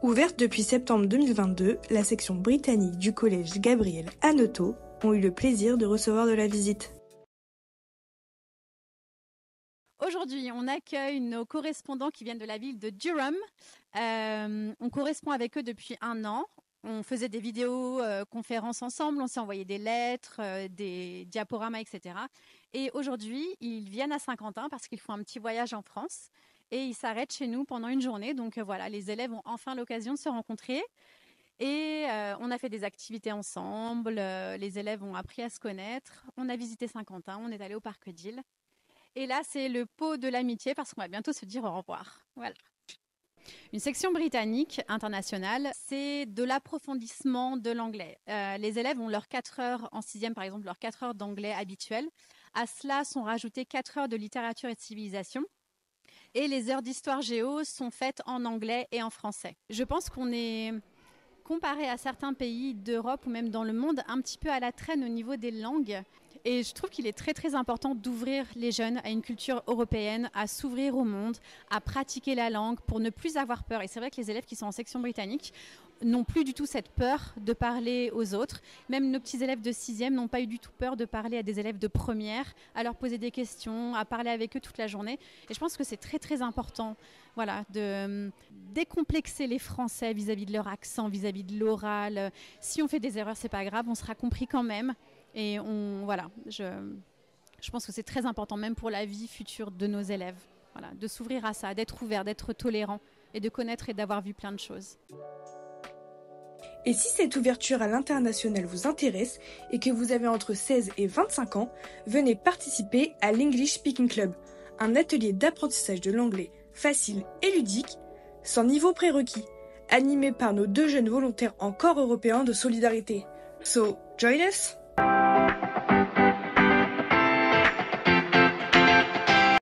Ouverte depuis septembre 2022, la section britannique du collège Gabriel Hanoteau ont eu le plaisir de recevoir de la visite. Aujourd'hui, on accueille nos correspondants qui viennent de la ville de Durham. On correspond avec eux depuis 1 an. On faisait des vidéos-conférences ensemble, on s'est envoyé des lettres, des diaporamas, etc. Et aujourd'hui, ils viennent à Saint-Quentin parce qu'ils font un petit voyage en France et ils s'arrêtent chez nous pendant une journée. Donc voilà, les élèves ont enfin l'occasion de se rencontrer. Et on a fait des activités ensemble, les élèves ont appris à se connaître. On a visité Saint-Quentin, on est allé au parc d'Île. Et là, c'est le pot de l'amitié parce qu'on va bientôt se dire au revoir. Voilà. Une section britannique internationale, c'est de l'approfondissement de l'anglais. Les élèves ont leurs 4 heures en 6e, par exemple, leurs 4 heures d'anglais habituelles. À cela sont rajoutées 4 heures de littérature et de civilisation. Et les heures d'histoire géo sont faites en anglais et en français. Je pense qu'on est, comparé à certains pays d'Europe ou même dans le monde, un petit peu à la traîne au niveau des langues. Et je trouve qu'il est très très important d'ouvrir les jeunes à une culture européenne, à s'ouvrir au monde, à pratiquer la langue pour ne plus avoir peur. Et c'est vrai que les élèves qui sont en section britannique n'ont plus du tout cette peur de parler aux autres. Même nos petits élèves de 6e n'ont pas eu du tout peur de parler à des élèves de première, à leur poser des questions, à parler avec eux toute la journée. Et je pense que c'est très très important, voilà, de décomplexer les Français vis-à-vis de leur accent, vis-à-vis de l'oral. Si on fait des erreurs, c'est pas grave, on sera compris quand même. Et voilà, je pense que c'est très important, même pour la vie future de nos élèves, voilà, de s'ouvrir à ça, d'être ouvert, d'être tolérant et de connaître et d'avoir vu plein de choses. Et si cette ouverture à l'international vous intéresse et que vous avez entre 16 et 25 ans, venez participer à l'English Speaking Club, un atelier d'apprentissage de l'anglais facile et ludique, sans niveau prérequis, animé par nos 2 jeunes volontaires en corps européen de solidarité. So, join us!